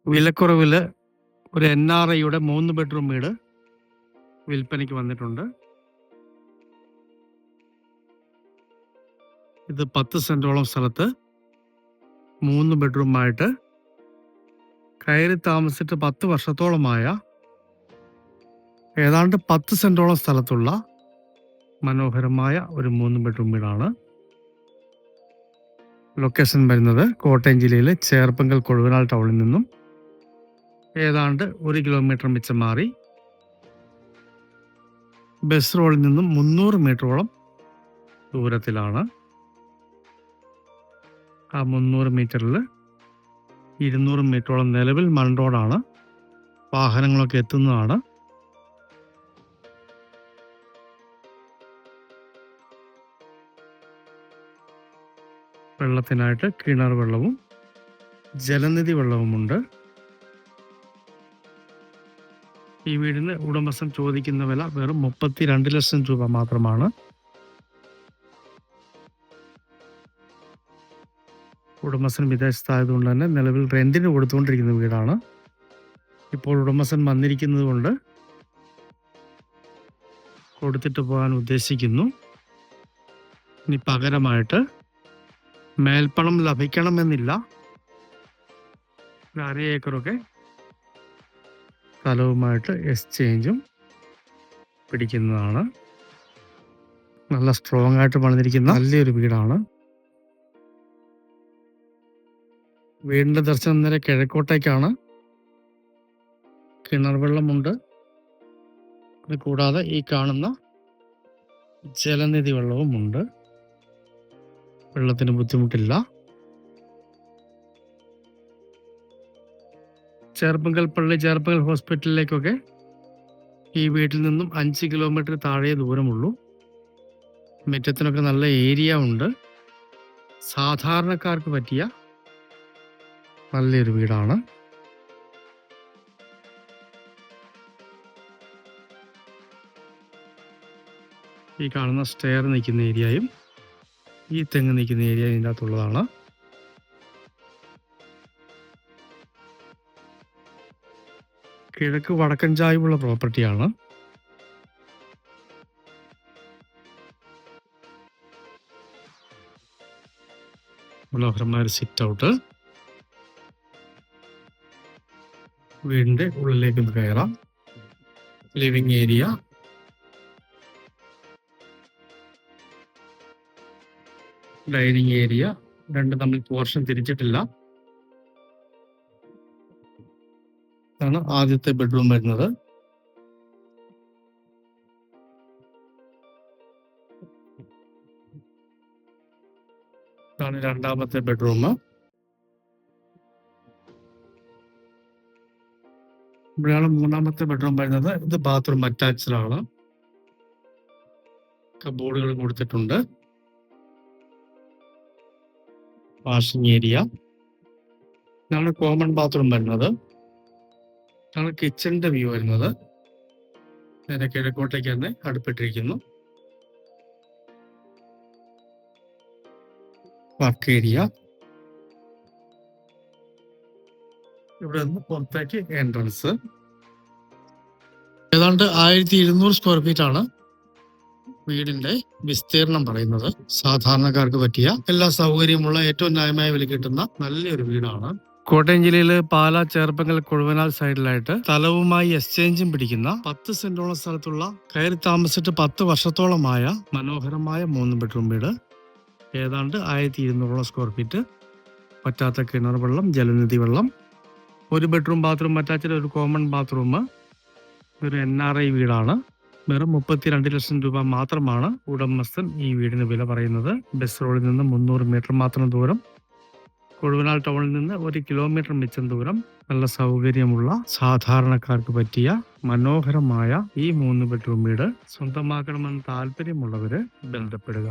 വിലക്കുറവിൽ ഒരു NRIയുടെ 3 ബെഡ്റൂം വീട് വിൽപ്പനയ്ക്ക് വന്നിട്ടുണ്ട്. ഇത് 10 സെന്റോളം സ്ഥലത്ത് 3 ബെഡ്റൂമായിട്ട് കയറി താമസിച്ചിട്ട് 10 വർഷത്തോളമായ ഏതാണ്ട് 10 സെന്റോളം സ്ഥലത്തുള്ള മനോഹരമായ ഒരു 3 ബെഡ്റൂം വീടാണ്. ലൊക്കേഷൻ വരുന്നത് കോട്ടയം ജില്ലയിലെ ചേർപ്പങ്കൽ കൊഴുവനാൽ ടൗണിൽ നിന്നും ഏതാണ്ട് 1 കിലോമീറ്റർ മിച്ചം മാറി ബസ് റോഡിൽ നിന്നും 300 മീറ്ററോളം ദൂരത്തിലാണ്. ആ 300 മീറ്ററിൽ 200 മീറ്ററോളം നിലവിൽ മൺ റോഡാണ്. വാഹനങ്ങളൊക്കെ എത്തുന്നതാണ്. വെള്ളത്തിനായിട്ട് കിണർ വെള്ളവും ജലനിധി വെള്ളവുമുണ്ട്. ഈ വീടിന് ഉടമസ്ഥൻ ചോദിക്കുന്ന വില വെറും 32 ലക്ഷം രൂപ മാത്രമാണ്. ഉടമസ്ഥൻ വിദേശത്തായതുകൊണ്ട് തന്നെ നിലവിൽ റെന്റിന് കൊടുത്തുകൊണ്ടിരിക്കുന്ന വീടാണ്. ഇപ്പോൾ ഉടമസ്ഥൻ വന്നിരിക്കുന്നത് കൊണ്ട് കൊടുത്തിട്ട് പോകാൻ ഉദ്ദേശിക്കുന്നു. ഇനി പകരമായിട്ട് മേൽപ്പണം ലഭിക്കണമെന്നില്ല. 1/2 ഏക്കറൊക്കെ സ്ഥലവുമായിട്ട് എക്സ്ചേഞ്ചും പിടിക്കുന്നതാണ്. നല്ല സ്ട്രോങ് ആയിട്ട് പണിതിരിക്കുന്ന നല്ലൊരു വീടാണ്. വീടിന്റെ ദർശനം നേരെ കിഴക്കോട്ടേക്കാണ്. കിണർ വെള്ളമുണ്ട്. അത് കൂടാതെ ഈ കാണുന്ന ജലനിധി വെള്ളവുമുണ്ട്. വെള്ളത്തിന് ബുദ്ധിമുട്ടില്ല. ചേർപ്പങ്കൽ പള്ളി, ചേർപ്പങ്കൽ ഹോസ്പിറ്റലിലേക്കൊക്കെ ഈ വീട്ടിൽ നിന്നും 5 കിലോമീറ്റർ താഴെ ദൂരമുള്ളൂ. മുറ്റത്തിനൊക്കെ നല്ല ഏരിയ ഉണ്ട്. സാധാരണക്കാർക്ക് പറ്റിയ നല്ലൊരു വീടാണ്. ഈ കാണുന്ന സ്റ്റെയർ നിൽക്കുന്ന ഏരിയയും ഈ തെങ്ങ് നിൽക്കുന്ന ഏരിയ ഇതിൻ്റെ അകത്തുള്ളതാണ്. കിഴക്ക് വടക്കൻ ചായ്വുള്ള പ്രോപ്പർട്ടിയാണ്. മനോഹരമായ ഒരു സിറ്റ് ഔട്ട്. വീടിന്റെ ഉള്ളിലേക്ക് കയറാം. ലിവിംഗ് ഏരിയ, ഡൈനിങ് ഏരിയ, രണ്ട് തമ്മിൽ പോർഷൻ തിരിച്ചിട്ടില്ല. ഇതാണ് ആദ്യത്തെ ബെഡ്റൂം വരുന്നത്. ഇതാണ് രണ്ടാമത്തെ ബെഡ്റൂം. ഇവിടെയാണ് മൂന്നാമത്തെ ബെഡ്റൂം വരുന്നത്. ഇത് ബാത്റൂം അറ്റാച്ച്ഡ് ആണ്. കബോർഡുകൾ കൊടുത്തിട്ടുണ്ട്. Washing area. ഇതാണ് കോമൺ ബാത്റൂം വരുന്നത്. ഇതാണ് കിച്ചണിന്റെ വ്യൂ വരുന്നത്. നേരെ കിഴക്കോട്ടേക്ക് തന്നെ അടുപ്പിട്ടിരിക്കുന്നു. Work area. ഇവിടെ നിന്ന് പുറത്തേക്ക് എൻട്രൻസ്. ഏതാണ്ട് 1200 സ്ക്വയർ ഫീറ്റ് ആണ് വീടിന്റെ വിസ്തീർണം പറയുന്നത്. സാധാരണക്കാർക്ക് പറ്റിയ എല്ലാ സൗകര്യമുള്ള ഏറ്റവും ന്യായമായ വില കിട്ടുന്ന നല്ലൊരു വീടാണ്. കോട്ടയം ജില്ലയില് പാലാ, ചേർപ്പങ്കൽ, കൊഴുവനാൽ സൈഡിലായിട്ട് സ്ഥലവുമായി എക്സ്ചേഞ്ചും പിടിക്കുന്ന 10 സെന്റോളം സ്ഥലത്തുള്ള കയറി താമസിച്ചിട്ട് 10 വർഷത്തോളമായ മനോഹരമായ 3 ബെഡ്റൂം വീട്. ഏതാണ്ട് 1200 സ്ക്വയർ ഫീറ്റ്. പറ്റാത്ത കിണർ വെള്ളം, ജലനിധി വെള്ളം, 1 ബെഡ്റൂം ബാത്റൂം അറ്റാച്ച്ഡ്, ഒരു കോമൺ ബാത്റൂം. ഒരു NRI വീടാണ്. വെറും 32 ലക്ഷം രൂപ മാത്രമാണ് ഉടമസ്ഥൻ ഈ വീടിന് വില പറയുന്നത്. ബസ് റോഡിൽ നിന്ന് 300 മീറ്റർ മാത്രം ദൂരം. കൊഴുവനാൽ ടൗണിൽ നിന്ന് 1 കിലോമീറ്റർ മിച്ചം ദൂരം. നല്ല സൗകര്യമുള്ള സാധാരണക്കാർക്ക് പറ്റിയ മനോഹരമായ ഈ 3 ബെഡ്റൂം വീട് സ്വന്തമാക്കണമെന്ന് താല്പര്യമുള്ളവര് ബന്ധപ്പെടുക.